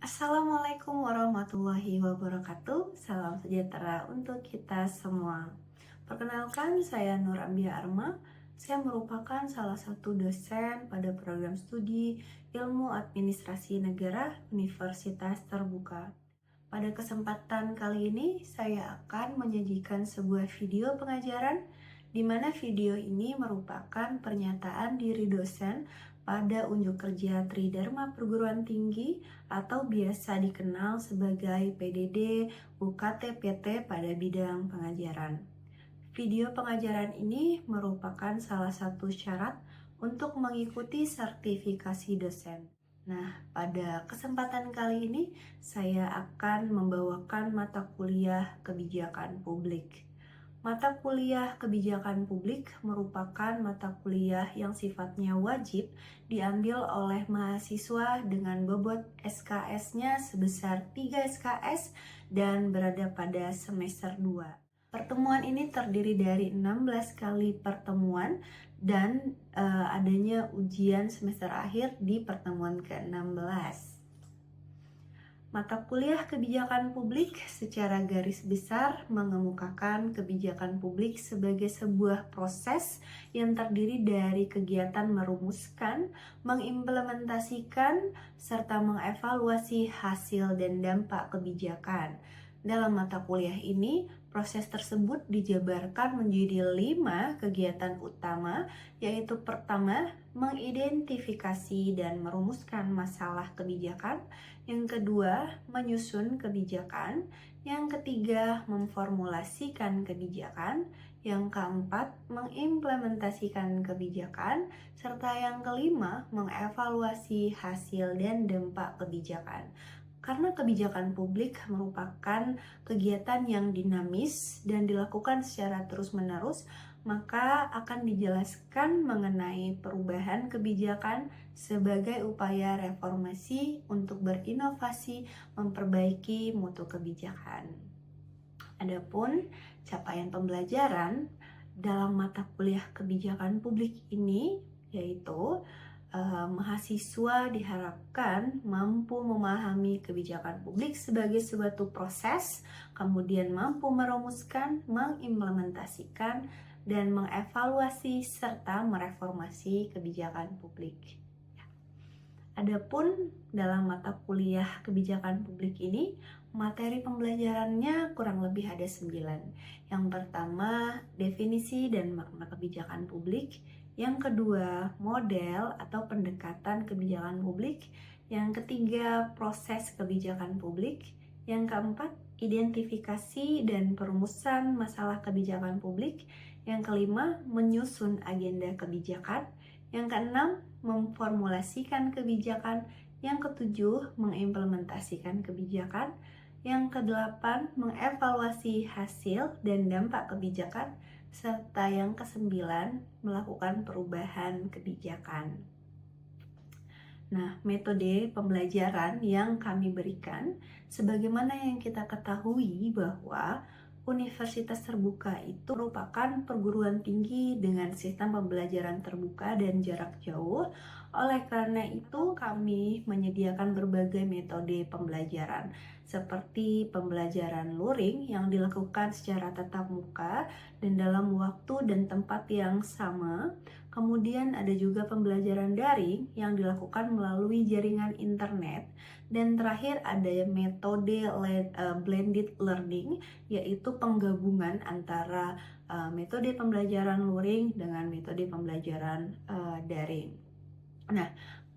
Assalamualaikum warahmatullahi wabarakatuh. Salam sejahtera untuk kita semua. Perkenalkan, saya Nur Ambia Arma. Saya merupakan salah satu dosen pada program studi Ilmu Administrasi Negara Universitas Terbuka. Pada kesempatan kali ini, saya akan menyajikan sebuah video pengajaran di mana video ini merupakan pernyataan diri dosen pada unjuk kerja Tridharma Perguruan Tinggi atau biasa dikenal sebagai PDD UKT-PT pada bidang pengajaran. Video pengajaran ini merupakan salah satu syarat untuk mengikuti sertifikasi dosen. Nah, pada kesempatan kali ini saya akan membawakan mata kuliah kebijakan publik. Mata kuliah kebijakan publik merupakan mata kuliah yang sifatnya wajib diambil oleh mahasiswa dengan bobot SKS-nya sebesar 3 SKS dan berada pada semester 2. Pertemuan ini terdiri dari 16 kali pertemuan dan adanya ujian semester akhir di pertemuan ke-16. Mata kuliah kebijakan publik secara garis besar mengemukakan kebijakan publik sebagai sebuah proses yang terdiri dari kegiatan merumuskan, mengimplementasikan, serta mengevaluasi hasil dan dampak kebijakan. Dalam mata kuliah ini, proses tersebut dijabarkan menjadi 5 kegiatan utama, yaitu pertama, mengidentifikasi dan merumuskan masalah kebijakan. Yang kedua, menyusun kebijakan. Yang ketiga, memformulasikan kebijakan. Yang keempat, mengimplementasikan kebijakan. Serta yang kelima, mengevaluasi hasil dan dampak kebijakan. Karena kebijakan publik merupakan kegiatan yang dinamis dan dilakukan secara terus-menerus, maka akan dijelaskan mengenai perubahan kebijakan sebagai upaya reformasi untuk berinovasi memperbaiki mutu kebijakan. Adapun capaian pembelajaran dalam mata kuliah kebijakan publik ini yaitu mahasiswa diharapkan mampu memahami kebijakan publik sebagai suatu proses, kemudian mampu merumuskan, mengimplementasikan, dan mengevaluasi serta mereformasi kebijakan publik. Adapun dalam mata kuliah kebijakan publik ini, materi pembelajarannya kurang lebih ada 9. Yang pertama, definisi dan makna kebijakan publik. Yang kedua, model atau pendekatan kebijakan publik. Yang ketiga, proses kebijakan publik. Yang keempat, identifikasi dan perumusan masalah kebijakan publik. Yang kelima, menyusun agenda kebijakan. Yang keenam, memformulasikan kebijakan. Yang ketujuh, mengimplementasikan kebijakan. Yang kedelapan, mengevaluasi hasil dan dampak kebijakan. Serta yang kesembilan, melakukan perubahan kebijakan. Nah, metode pembelajaran yang kami berikan, sebagaimana yang kita ketahui bahwa Universitas Terbuka itu merupakan perguruan tinggi dengan sistem pembelajaran terbuka dan jarak jauh. Oleh karena itu, kami menyediakan berbagai metode pembelajaran, seperti pembelajaran luring yang dilakukan secara tatap muka dan dalam waktu dan tempat yang sama. Kemudian ada juga pembelajaran daring yang dilakukan melalui jaringan internet. Dan terakhir ada metode blended learning, yaitu penggabungan antara metode pembelajaran luring dengan metode pembelajaran daring. Nah,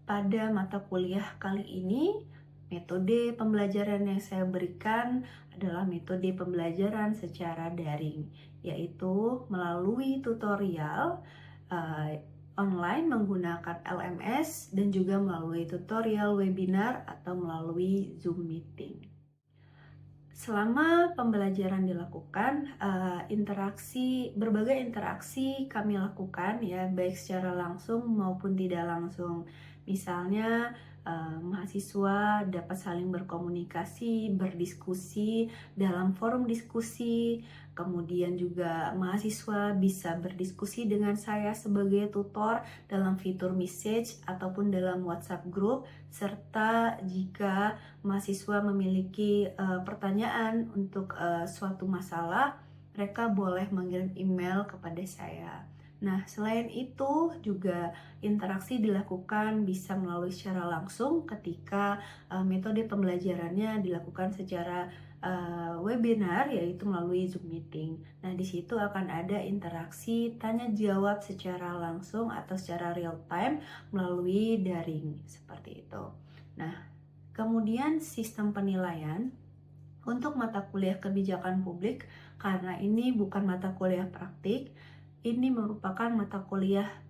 pada mata kuliah kali ini, metode pembelajaran yang saya berikan adalah metode pembelajaran secara daring, yaitu melalui tutorial online menggunakan LMS dan juga melalui tutorial webinar atau melalui Zoom meeting. Selama pembelajaran dilakukan, berbagai interaksi kami lakukan ya, baik secara langsung maupun tidak langsung. Misalnya mahasiswa dapat saling berkomunikasi, berdiskusi dalam forum diskusi, Kemudian juga mahasiswa bisa berdiskusi dengan saya sebagai tutor dalam fitur message ataupun dalam WhatsApp group, serta jika mahasiswa memiliki pertanyaan untuk suatu masalah, mereka boleh mengirim email kepada saya. Nah, selain itu juga interaksi dilakukan bisa melalui secara langsung ketika metode pembelajarannya dilakukan secara webinar, yaitu melalui Zoom meeting. Nah, di situ akan ada interaksi tanya jawab secara langsung atau secara real time melalui daring seperti itu. Nah, kemudian sistem penilaian untuk mata kuliah kebijakan publik, karena ini bukan mata kuliah praktik, ini merupakan mata kuliah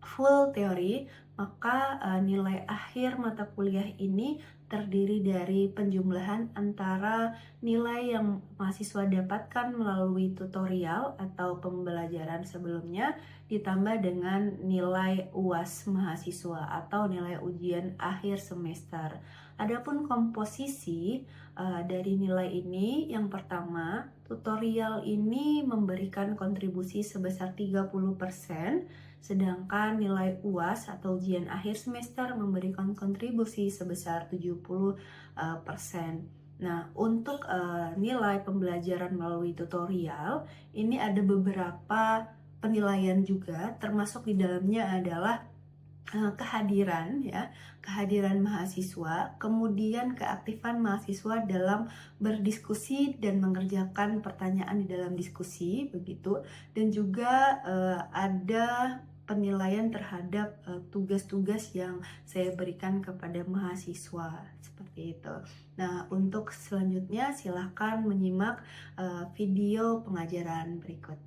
full teori, maka nilai akhir mata kuliah ini terdiri dari penjumlahan antara nilai yang mahasiswa dapatkan melalui tutorial atau pembelajaran sebelumnya ditambah dengan nilai UAS mahasiswa atau nilai ujian akhir semester. Adapun komposisi dari nilai ini, yang pertama, tutorial ini memberikan kontribusi sebesar 30%, sedangkan nilai UAS atau ujian akhir semester memberikan kontribusi sebesar 70%. Nah, untuk nilai pembelajaran melalui tutorial, ini ada beberapa penilaian juga, termasuk di dalamnya adalah kehadiran mahasiswa, kemudian keaktifan mahasiswa dalam berdiskusi dan mengerjakan pertanyaan di dalam diskusi begitu, dan juga ada penilaian terhadap tugas-tugas yang saya berikan kepada mahasiswa seperti itu. Nah, untuk selanjutnya silahkan menyimak video pengajaran berikut.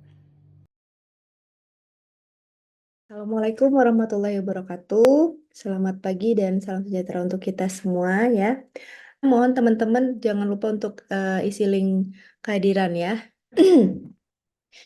Assalamualaikum warahmatullahi wabarakatuh. Selamat pagi dan salam sejahtera untuk kita semua ya. Mohon teman-teman jangan lupa untuk isi link kehadiran ya.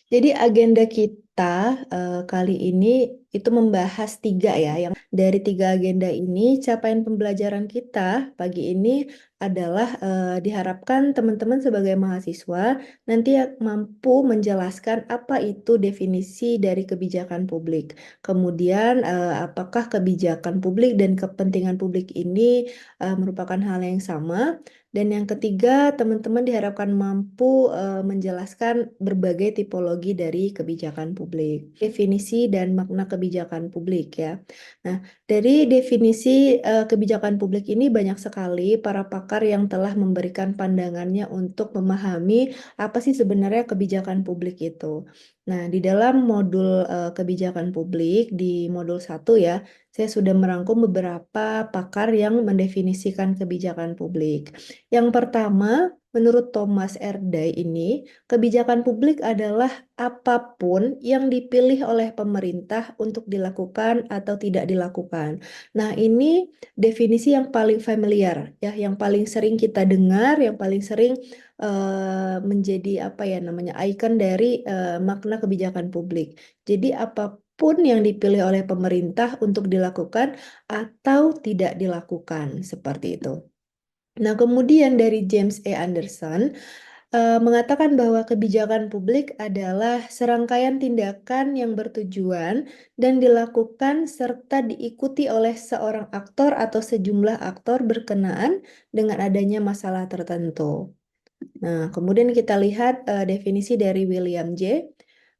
Jadi agenda kita kali ini itu membahas 3 ya. Yang dari 3 agenda ini, capaian pembelajaran kita pagi ini adalah diharapkan teman-teman sebagai mahasiswa nanti mampu menjelaskan apa itu definisi dari kebijakan publik. Kemudian apakah kebijakan publik dan kepentingan publik ini merupakan hal yang sama. Dan yang ketiga, teman-teman diharapkan mampu menjelaskan berbagai tipologi dari kebijakan publik, definisi dan makna kebijakan publik ya. Nah, dari definisi kebijakan publik ini banyak sekali para pakar yang telah memberikan pandangannya untuk memahami apa sih sebenarnya kebijakan publik itu. Nah, di dalam modul kebijakan publik di modul 1 ya, saya sudah merangkum beberapa pakar yang mendefinisikan kebijakan publik. Yang pertama, menurut Thomas R. Day ini, kebijakan publik adalah apapun yang dipilih oleh pemerintah untuk dilakukan atau tidak dilakukan. Nah, ini definisi yang paling familiar ya, yang paling sering kita dengar, yang paling sering menjadi apa ya namanya ikon dari makna kebijakan publik. Jadi apapun yang dipilih oleh pemerintah untuk dilakukan atau tidak dilakukan seperti itu. Nah, kemudian dari James E. Anderson mengatakan bahwa kebijakan publik adalah serangkaian tindakan yang bertujuan dan dilakukan serta diikuti oleh seorang aktor atau sejumlah aktor berkenaan dengan adanya masalah tertentu. Nah, kemudian kita lihat definisi dari William J.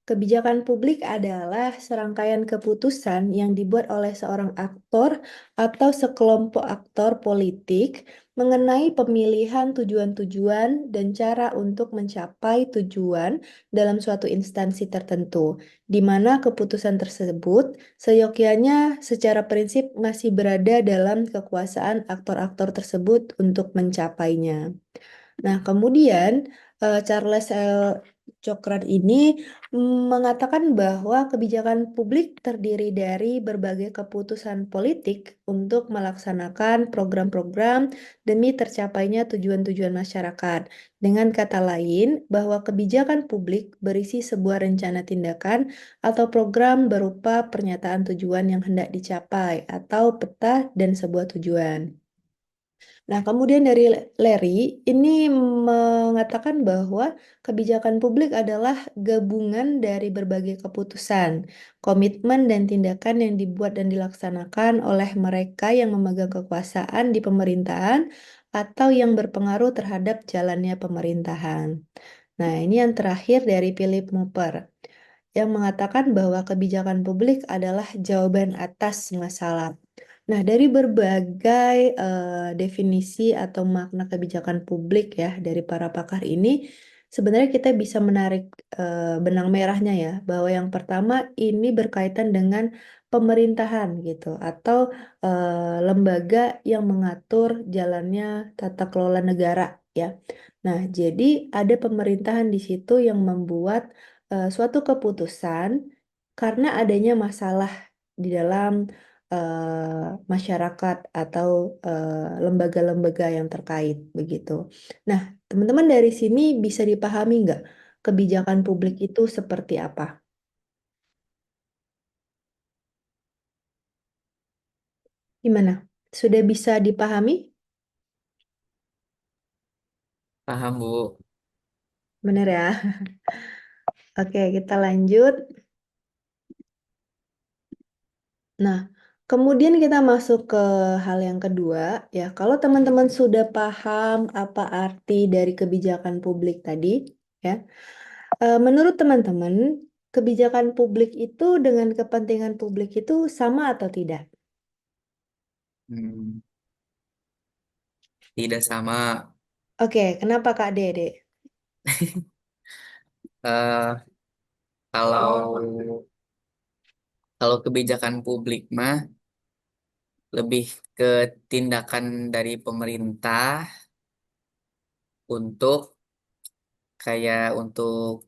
Kebijakan publik adalah serangkaian keputusan yang dibuat oleh seorang aktor atau sekelompok aktor politik mengenai pemilihan tujuan-tujuan dan cara untuk mencapai tujuan dalam suatu instansi tertentu, di mana keputusan tersebut seyogyanya secara prinsip masih berada dalam kekuasaan aktor-aktor tersebut untuk mencapainya. Nah, kemudian Charles L. Cochrane ini mengatakan bahwa kebijakan publik terdiri dari berbagai keputusan politik untuk melaksanakan program-program demi tercapainya tujuan-tujuan masyarakat. Dengan kata lain, bahwa kebijakan publik berisi sebuah rencana tindakan atau program berupa pernyataan tujuan yang hendak dicapai atau peta dan sebuah tujuan. Nah, kemudian dari Larry ini mengatakan bahwa kebijakan publik adalah gabungan dari berbagai keputusan, komitmen, dan tindakan yang dibuat dan dilaksanakan oleh mereka yang memegang kekuasaan di pemerintahan atau yang berpengaruh terhadap jalannya pemerintahan. Nah, ini yang terakhir dari Philip Mopper yang mengatakan bahwa kebijakan publik adalah jawaban atas masalah. Nah, dari berbagai definisi atau makna kebijakan publik ya dari para pakar ini, sebenarnya kita bisa menarik benang merahnya ya, bahwa yang pertama ini berkaitan dengan pemerintahan gitu, atau lembaga yang mengatur jalannya tata kelola negara ya. Nah, jadi ada pemerintahan di situ yang membuat suatu keputusan karena adanya masalah di dalam masyarakat atau lembaga-lembaga yang terkait begitu. Nah, teman-teman dari sini bisa dipahami nggak kebijakan publik itu seperti apa? Gimana? Sudah bisa dipahami? Paham, Bu. Benar ya? Oke, kita lanjut. Nah, kemudian kita masuk ke hal yang kedua, ya. Kalau teman-teman sudah paham apa arti dari kebijakan publik tadi, ya, menurut teman-teman, kebijakan publik itu dengan kepentingan publik itu sama atau tidak? Hmm, tidak sama. Oke, kenapa Kak Dede? eh kalau kalau kebijakan publik mah lebih ke tindakan dari pemerintah untuk untuk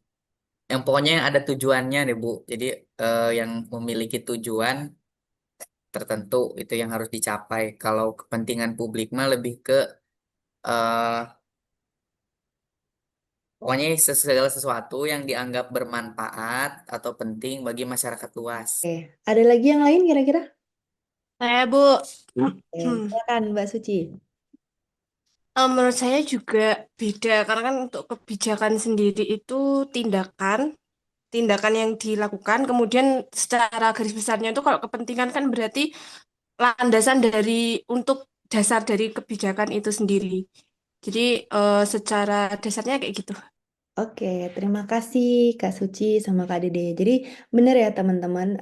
yang pokoknya yang ada tujuannya deh, Bu. Jadi yang memiliki tujuan tertentu itu yang harus dicapai. Kalau kepentingan publik mah lebih ke eh pokoknya segala sesuatu yang dianggap bermanfaat atau penting bagi masyarakat luas. Oke, ada lagi yang lain kira-kira? Saya, Bu, Oke, silakan Mbak Suci. menurut saya juga beda karena kan untuk kebijakan sendiri itu tindakan, tindakan yang dilakukan, kemudian secara garis besarnya itu kalau kepentingan kan berarti landasan dari untuk dasar dari kebijakan itu sendiri. Jadi secara dasarnya kayak gitu. Oke, terima kasih Kak Suci sama Kak Dede. Jadi benar ya teman-teman,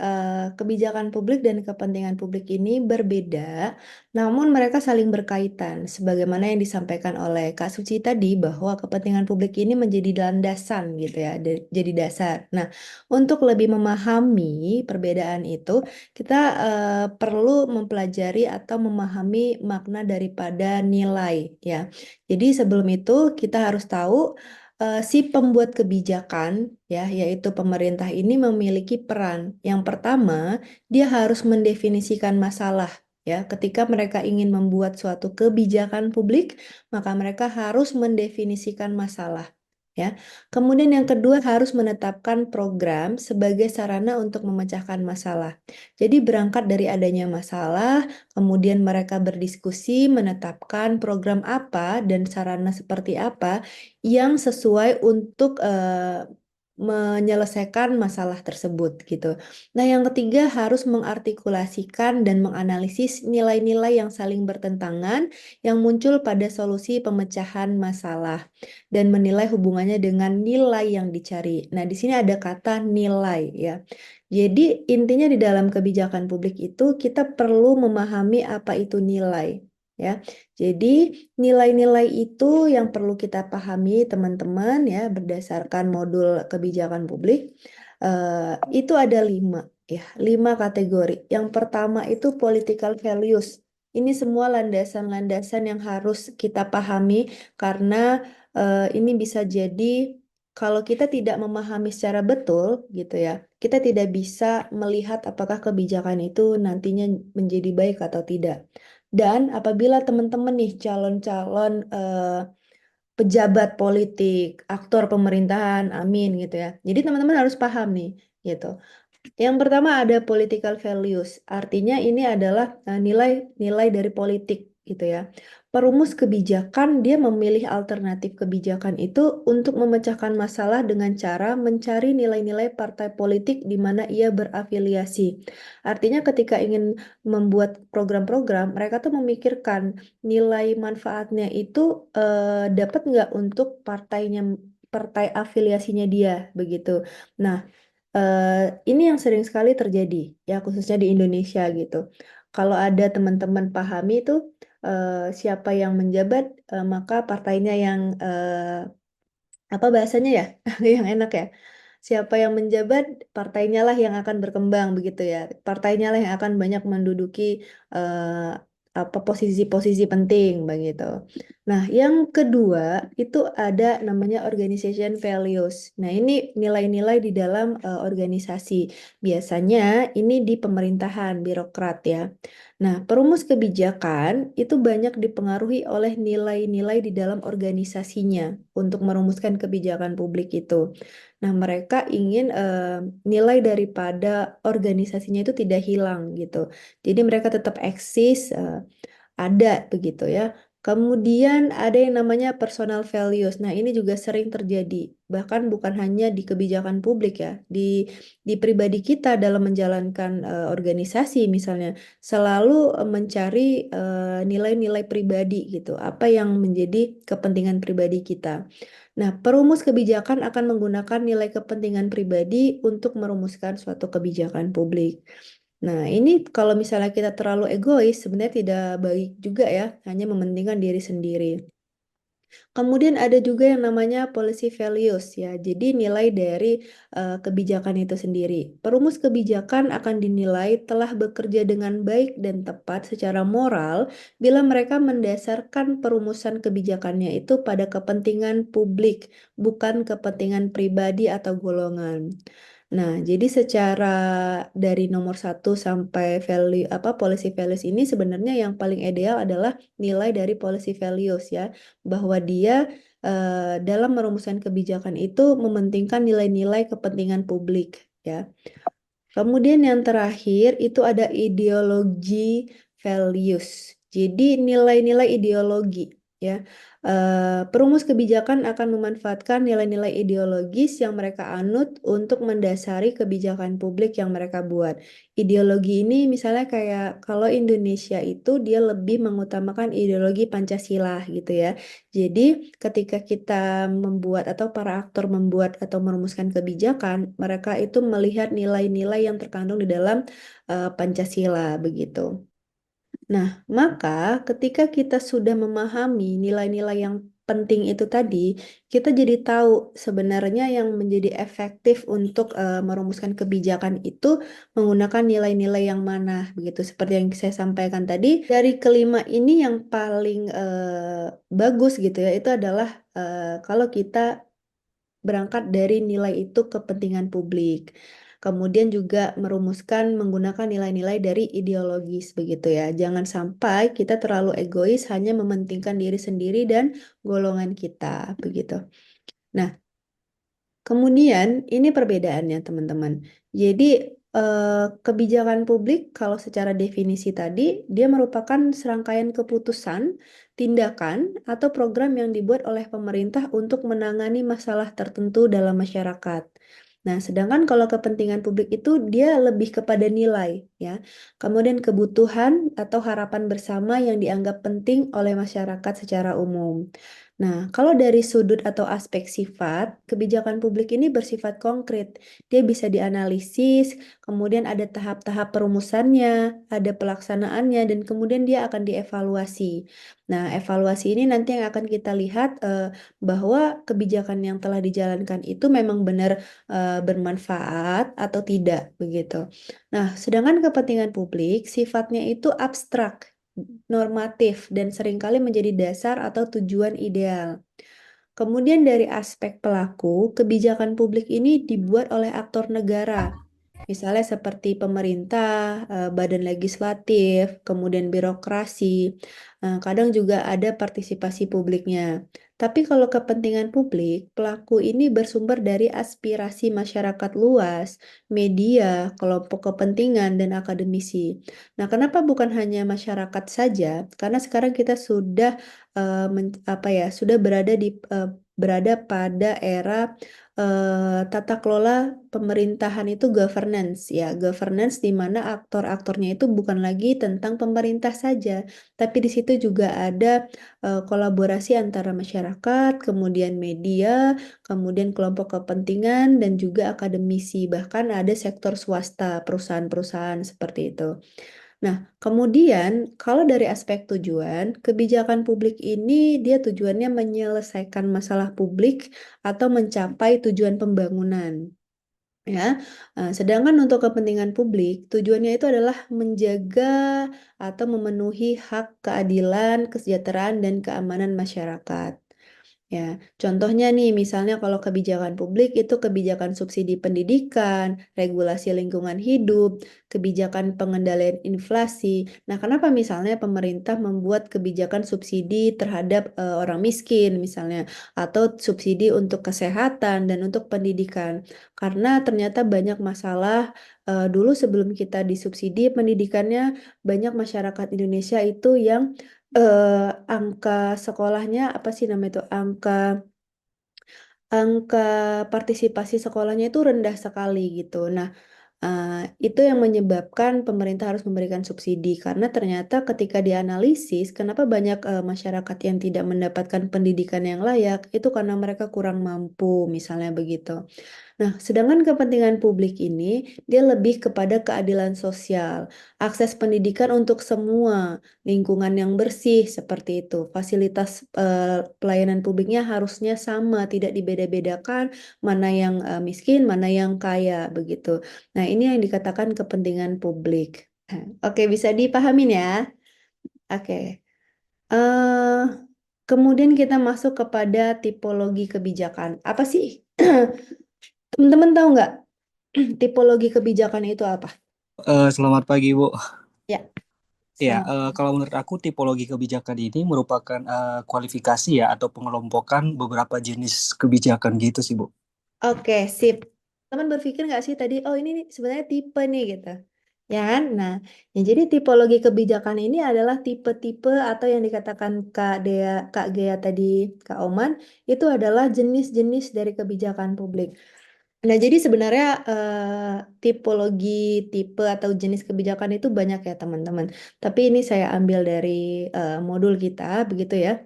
kebijakan publik dan kepentingan publik ini berbeda, namun mereka saling berkaitan. Sebagaimana yang disampaikan oleh Kak Suci tadi, bahwa kepentingan publik ini menjadi landasan gitu ya, jadi dasar. Nah, untuk lebih memahami perbedaan itu, kita perlu mempelajari atau memahami makna daripada nilai ya. Jadi sebelum itu kita harus tahu si pembuat kebijakan ya, yaitu pemerintah ini memiliki peran. Yang pertama, dia harus mendefinisikan masalah ya. Ketika mereka ingin membuat suatu kebijakan publik, maka mereka harus mendefinisikan masalah. Ya. Kemudian yang kedua harus menetapkan program sebagai sarana untuk memecahkan masalah. Jadi berangkat dari adanya masalah, kemudian mereka berdiskusi menetapkan program apa dan sarana seperti apa yang sesuai untuk menyelesaikan masalah tersebut gitu. Nah, yang ketiga harus mengartikulasikan dan menganalisis nilai-nilai yang saling bertentangan yang muncul pada solusi pemecahan masalah dan menilai hubungannya dengan nilai yang dicari. Nah, di sini ada kata nilai ya. Jadi intinya di dalam kebijakan publik itu kita perlu memahami apa itu nilai ya. Jadi nilai-nilai itu yang perlu kita pahami teman-teman ya berdasarkan modul kebijakan publik. Itu ada 5 ya, 5 kategori. Yang pertama itu political values. Ini semua landasan-landasan yang harus kita pahami karena ini bisa jadi kalau kita tidak memahami secara betul gitu ya, kita tidak bisa melihat apakah kebijakan itu nantinya menjadi baik atau tidak. Dan apabila teman-teman nih calon-calon pejabat politik, aktor pemerintahan, amin gitu ya. Jadi teman-teman harus paham nih gitu. Yang pertama ada political values. Artinya ini adalah nilai-nilai dari politik gitu ya. perumus kebijakan dia memilih alternatif kebijakan itu untuk memecahkan masalah dengan cara mencari nilai-nilai partai politik di mana ia berafiliasi. Artinya ketika ingin membuat program-program, mereka tuh memikirkan nilai manfaatnya itu dapat nggak untuk partai afiliasinya dia begitu. Nah, ini yang sering sekali terjadi ya khususnya di Indonesia gitu. Kalau ada teman-teman pahami itu siapa yang menjabat maka partainya yang apa bahasanya ya yang enak ya. Siapa yang menjabat partainya lah yang akan berkembang begitu ya. Partainya lah yang akan banyak menduduki eh, apa posisi-posisi penting begitu. Nah, yang kedua itu ada namanya organization values. Nah, ini nilai-nilai di dalam organisasi. Biasanya ini di pemerintahan, birokrat ya. Nah, perumus kebijakan itu banyak dipengaruhi oleh nilai-nilai di dalam organisasinya untuk merumuskan kebijakan publik itu. Nah, mereka ingin nilai daripada organisasinya itu tidak hilang gitu. Jadi mereka tetap eksis, ada begitu ya. Kemudian ada yang namanya personal values. Nah, ini juga sering terjadi. Bahkan bukan hanya di kebijakan publik ya, di pribadi kita dalam menjalankan organisasi misalnya selalu mencari nilai-nilai pribadi gitu. Apa yang menjadi kepentingan pribadi kita. Nah, perumus kebijakan akan menggunakan nilai kepentingan pribadi untuk merumuskan suatu kebijakan publik. Nah, ini kalau misalnya kita terlalu egois, sebenarnya tidak baik juga ya, hanya mementingkan diri sendiri. Kemudian ada juga yang namanya policy values ya. Jadi nilai dari kebijakan itu sendiri. Perumus kebijakan akan dinilai telah bekerja dengan baik dan tepat secara moral bila mereka mendasarkan perumusan kebijakannya itu pada kepentingan publik, bukan kepentingan pribadi atau golongan. Nah, jadi secara dari nomor satu sampai value apa policy values ini sebenarnya yang paling ideal adalah nilai dari policy values ya, bahwa dia dalam merumuskan kebijakan itu mementingkan nilai-nilai kepentingan publik ya. Kemudian yang terakhir itu ada ideologi values. Jadi nilai-nilai ideologi ya. Perumus kebijakan akan memanfaatkan nilai-nilai ideologis yang mereka anut untuk mendasari kebijakan publik yang mereka buat. Ideologi ini misalnya kayak kalau Indonesia itu dia lebih mengutamakan ideologi Pancasila gitu ya. Jadi ketika kita membuat atau para aktor membuat atau merumuskan kebijakan, mereka itu melihat nilai-nilai yang terkandung di dalam Pancasila begitu. Nah, maka ketika kita sudah memahami nilai-nilai yang penting itu tadi, kita jadi tahu sebenarnya yang menjadi efektif untuk merumuskan kebijakan itu menggunakan nilai-nilai yang mana, begitu. Seperti yang saya sampaikan tadi, dari kelima ini yang paling bagus gitu ya, itu adalah kalau kita berangkat dari nilai itu kepentingan publik. Kemudian juga merumuskan menggunakan nilai-nilai dari ideologis begitu ya. Jangan sampai kita terlalu egois hanya mementingkan diri sendiri dan golongan kita begitu. Nah, kemudian ini perbedaannya teman-teman. Jadi kebijakan publik kalau secara definisi tadi dia merupakan serangkaian keputusan, tindakan atau program yang dibuat oleh pemerintah untuk menangani masalah tertentu dalam masyarakat. Nah, sedangkan kalau kepentingan publik itu dia lebih kepada nilai ya. Kemudian kebutuhan atau harapan bersama yang dianggap penting oleh masyarakat secara umum. Nah, kalau dari sudut atau aspek sifat, kebijakan publik ini bersifat konkret. Dia bisa dianalisis, kemudian ada tahap-tahap perumusannya, ada pelaksanaannya, dan kemudian dia akan dievaluasi. Nah, evaluasi ini nanti yang akan kita lihat bahwa kebijakan yang telah dijalankan itu memang benar bermanfaat atau tidak, begitu. Nah, sedangkan kepentingan publik sifatnya itu abstrak, normatif, dan seringkali menjadi dasar atau tujuan ideal. Kemudian dari aspek pelaku, kebijakan publik ini dibuat oleh aktor negara, misalnya seperti pemerintah, badan legislatif, kemudian birokrasi. Kadang juga ada partisipasi publiknya. Tapi kalau kepentingan publik, pelaku ini bersumber dari aspirasi masyarakat luas, media, kelompok kepentingan, dan akademisi. Nah, kenapa bukan hanya masyarakat saja? Karena sekarang kita sudah sudah berada pada era tata kelola pemerintahan itu governance ya, governance di mana aktor-aktornya itu bukan lagi tentang pemerintah saja, tapi di situ juga ada kolaborasi antara masyarakat, kemudian media, kemudian kelompok kepentingan dan juga akademisi, bahkan ada sektor swasta, perusahaan-perusahaan seperti itu. Nah, kemudian kalau dari aspek tujuan, kebijakan publik ini dia tujuannya menyelesaikan masalah publik atau mencapai tujuan pembangunan. Ya, sedangkan untuk kepentingan publik, tujuannya itu adalah menjaga atau memenuhi hak keadilan, kesejahteraan, dan keamanan masyarakat. Ya, contohnya nih, misalnya kalau kebijakan publik itu kebijakan subsidi pendidikan, regulasi lingkungan hidup, kebijakan pengendalian inflasi. Nah, kenapa misalnya pemerintah membuat kebijakan subsidi terhadap orang miskin misalnya, atau subsidi untuk kesehatan dan untuk pendidikan? Karena ternyata banyak masalah dulu sebelum kita disubsidi pendidikannya, banyak masyarakat Indonesia itu yang angka sekolahnya apa sih namanya itu angka partisipasi sekolahnya itu rendah sekali gitu. Nah, eh, itu yang menyebabkan pemerintah harus memberikan subsidi karena ternyata ketika dianalisis kenapa banyak masyarakat yang tidak mendapatkan pendidikan yang layak itu karena mereka kurang mampu misalnya begitu. Nah, sedangkan kepentingan publik ini dia lebih kepada keadilan sosial, akses pendidikan untuk semua, lingkungan yang bersih seperti itu. Fasilitas pelayanan publiknya harusnya sama, tidak dibeda-bedakan mana yang miskin, mana yang kaya begitu. Nah, ini yang dikatakan kepentingan publik. Oke, bisa dipahamin ya? Oke. eh Kemudian kita masuk kepada tipologi kebijakan. Apa sih? Teman-teman tahu nggak tipologi kebijakan itu apa? Selamat pagi, Bu. Ya, Ya, selamat. kalau menurut aku tipologi kebijakan ini merupakan kualifikasi ya atau pengelompokan beberapa jenis kebijakan gitu sih, Bu. Oke, sip. Teman berpikir nggak sih tadi, oh ini nih sebenarnya tipe nih gitu. Ya kan? Nah, ya jadi tipologi kebijakan ini adalah tipe-tipe atau yang dikatakan Kak Gea tadi, Kak Oman, itu adalah jenis-jenis dari kebijakan publik. Nah, jadi sebenarnya tipologi, tipe atau jenis kebijakan itu banyak ya teman-teman. Tapi ini saya ambil dari modul kita, begitu ya.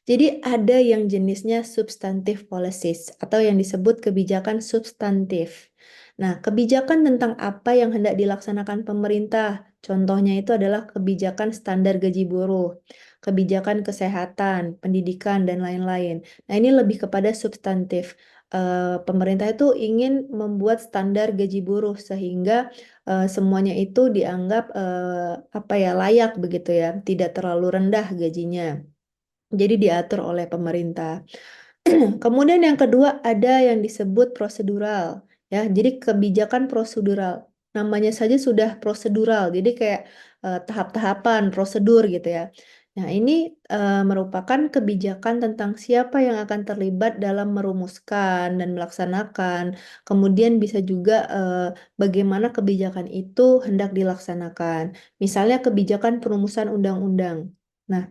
Jadi ada yang jenisnya substantive policies atau yang disebut kebijakan substantif. Nah, kebijakan tentang apa yang hendak dilaksanakan pemerintah. Contohnya itu adalah kebijakan standar gaji buruh, kebijakan kesehatan, pendidikan, dan lain-lain. Nah, ini lebih kepada substantif. Pemerintah itu ingin membuat standar gaji buruh sehingga semuanya itu dianggap apa ya layak begitu ya, tidak terlalu rendah gajinya. Jadi diatur oleh pemerintah. Kemudian yang kedua ada yang disebut prosedural, ya. Jadi kebijakan prosedural. Namanya saja sudah prosedural. Jadi kayak tahap-tahapan, prosedur gitu ya. Nah, ini merupakan kebijakan tentang siapa yang akan terlibat dalam merumuskan dan melaksanakan. Kemudian bisa juga bagaimana kebijakan itu hendak dilaksanakan. Misalnya kebijakan perumusan undang-undang. Nah,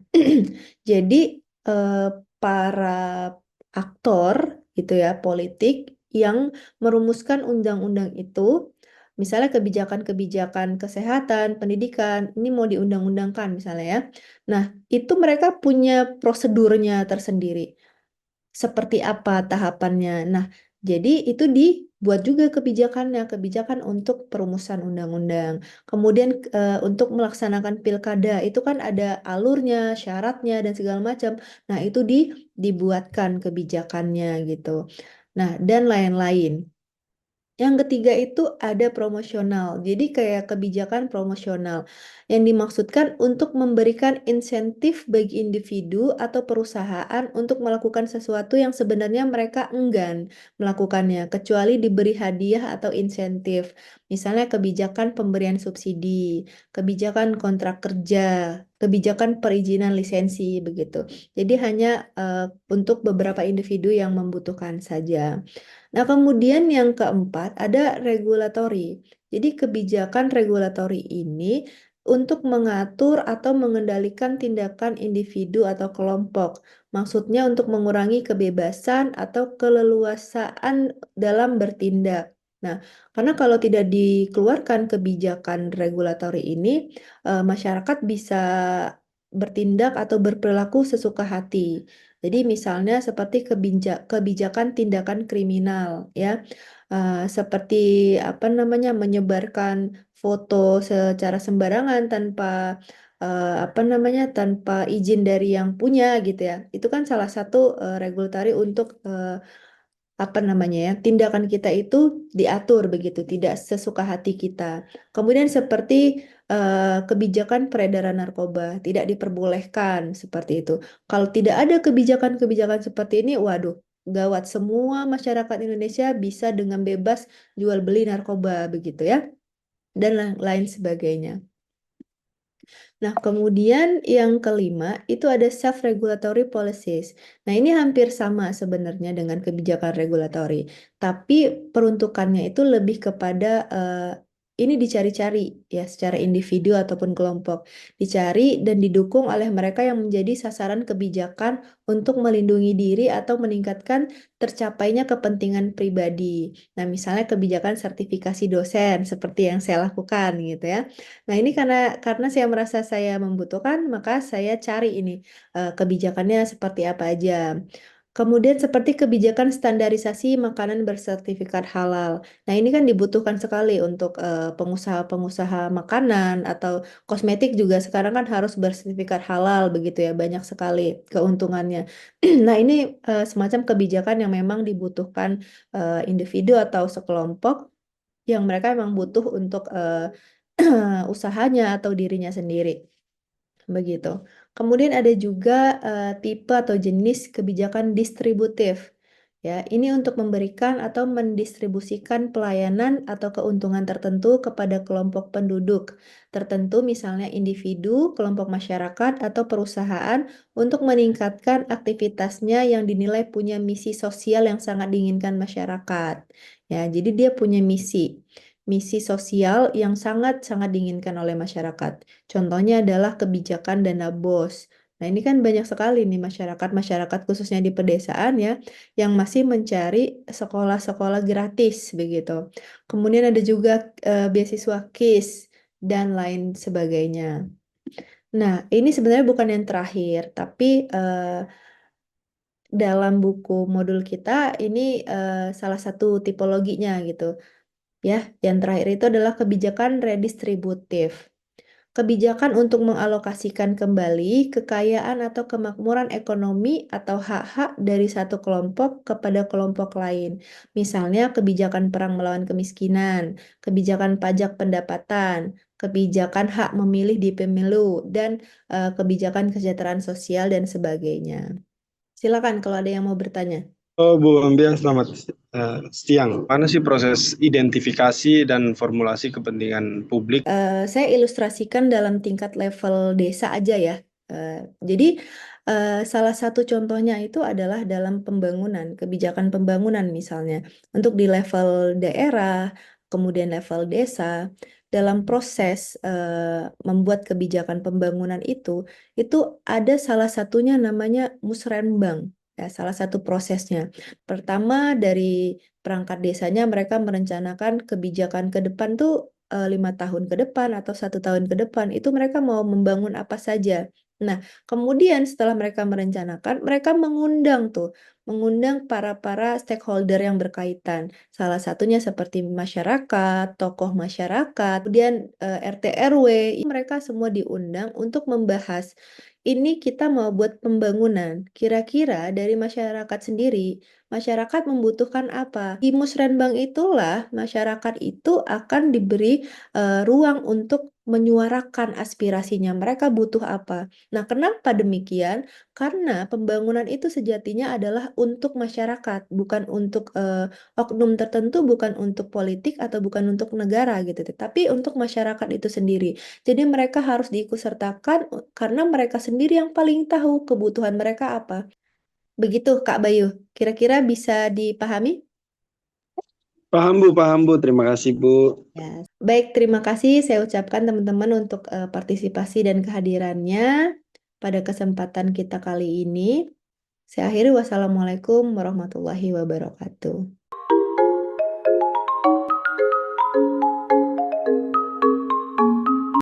jadi eh, para aktor gitu ya politik yang merumuskan undang-undang itu, misalnya kebijakan-kebijakan kesehatan, pendidikan, ini mau diundang-undangkan misalnya ya. Nah, itu mereka punya prosedurnya tersendiri. Seperti apa tahapannya. Nah, jadi itu dibuat juga kebijakannya, kebijakan untuk perumusan undang-undang. Kemudian untuk melaksanakan pilkada itu kan ada alurnya, syaratnya dan segala macam. Nah, itu dibuatkan kebijakannya gitu. Nah, dan lain-lain. Yang ketiga itu ada promosional. Jadi kayak kebijakan promosional yang dimaksudkan untuk memberikan insentif bagi individu atau perusahaan untuk melakukan sesuatu yang sebenarnya mereka enggan melakukannya, kecuali diberi hadiah atau insentif. Misalnya kebijakan pemberian subsidi, kebijakan kontrak kerja, kebijakan perizinan lisensi begitu. Jadi hanya untuk beberapa individu yang membutuhkan saja. Nah, kemudian yang keempat ada regulatory. Jadi kebijakan regulatori ini untuk mengatur atau mengendalikan tindakan individu atau kelompok. Maksudnya untuk mengurangi kebebasan atau keleluasaan dalam bertindak. Nah, karena kalau tidak dikeluarkan kebijakan regulatori ini, masyarakat bisa bertindak atau berperilaku sesuka hati. Jadi misalnya seperti kebijakan tindakan kriminal, ya, seperti apa namanya menyebarkan foto secara sembarangan tanpa apa namanya tanpa izin dari yang punya gitu ya. Itu kan salah satu regulatory untuk apa namanya ya, tindakan kita itu diatur begitu, tidak sesuka hati kita. Kemudian seperti kebijakan peredaran narkoba, tidak diperbolehkan seperti itu. Kalau tidak ada kebijakan-kebijakan seperti ini, waduh, gawat, semua masyarakat Indonesia bisa dengan bebas jual beli narkoba begitu ya, dan lain sebagainya. Nah, kemudian yang kelima itu ada self-regulatory policies. Nah, ini hampir sama sebenarnya dengan kebijakan regulatory, tapi peruntukannya itu lebih kepada ini dicari-cari ya secara individu ataupun kelompok. Dicari dan didukung oleh mereka yang menjadi sasaran kebijakan untuk melindungi diri atau meningkatkan tercapainya kepentingan pribadi. Nah, misalnya kebijakan sertifikasi dosen seperti yang saya lakukan gitu ya. Nah, ini karena saya merasa saya membutuhkan, maka saya cari ini kebijakannya seperti apa aja. Kemudian seperti kebijakan standarisasi makanan bersertifikat halal. Nah, ini kan dibutuhkan sekali untuk pengusaha-pengusaha makanan atau kosmetik juga sekarang kan harus bersertifikat halal begitu ya, banyak sekali keuntungannya. Nah, ini semacam kebijakan yang memang dibutuhkan individu atau sekelompok yang mereka memang butuh untuk usahanya atau dirinya sendiri. Begitu. Kemudian ada juga tipe atau jenis kebijakan distributif. Ya, ini untuk memberikan atau mendistribusikan pelayanan atau keuntungan tertentu kepada kelompok penduduk tertentu, misalnya individu, kelompok masyarakat, atau perusahaan untuk meningkatkan aktivitasnya yang dinilai punya misi sosial yang sangat diinginkan masyarakat. Ya, jadi dia punya misi sosial yang sangat-sangat diinginkan oleh masyarakat. Contohnya adalah kebijakan dana BOS. Nah, ini kan banyak sekali nih masyarakat khususnya di pedesaan ya, yang masih mencari sekolah-sekolah gratis begitu. Kemudian ada juga beasiswa KIS dan lain sebagainya. Nah, ini sebenarnya bukan yang terakhir, tapi dalam buku modul kita ini salah satu tipologinya gitu. Ya, yang terakhir itu adalah kebijakan redistributif. Kebijakan untuk mengalokasikan kembali kekayaan atau kemakmuran ekonomi atau hak-hak dari satu kelompok kepada kelompok lain. Misalnya kebijakan perang melawan kemiskinan, kebijakan pajak pendapatan, kebijakan hak memilih di pemilu, dan kebijakan kesejahteraan sosial dan sebagainya. Silakan kalau ada yang mau bertanya. Oh, Bu Ambian, selamat siang. Mana sih proses identifikasi dan formulasi kepentingan publik? Saya ilustrasikan dalam tingkat level desa aja ya. Jadi salah satu contohnya itu adalah dalam pembangunan, kebijakan pembangunan misalnya. Untuk di level daerah, kemudian level desa, dalam proses membuat kebijakan pembangunan itu ada salah satunya namanya musrenbang. Ya, salah satu prosesnya. Pertama dari perangkat desanya mereka merencanakan kebijakan ke depan tuh 5 tahun ke depan atau 1 tahun ke depan itu mereka mau membangun apa saja. Nah, kemudian setelah mereka merencanakan, mereka mengundang para stakeholder yang berkaitan. Salah satunya seperti masyarakat, tokoh masyarakat, kemudian RT RW, mereka semua diundang untuk membahas ini kita mau buat pembangunan. Kira-kira dari masyarakat sendiri masyarakat membutuhkan apa. Di Musrenbang itulah masyarakat itu akan diberi ruang untuk menyuarakan aspirasinya. Mereka butuh apa? Nah, kenapa demikian? Karena pembangunan itu sejatinya adalah untuk masyarakat, bukan untuk oknum tertentu, bukan untuk politik atau bukan untuk negara gitu, tapi untuk masyarakat itu sendiri. Jadi mereka harus diikutsertakan karena mereka sendiri yang paling tahu kebutuhan mereka apa. Begitu Kak Bayu. Kira-kira bisa dipahami? Paham Bu. Terima kasih Bu. Ya. Baik, terima kasih saya ucapkan teman-teman untuk partisipasi dan kehadirannya pada kesempatan kita kali ini. Saya akhiri, wassalamualaikum warahmatullahi wabarakatuh.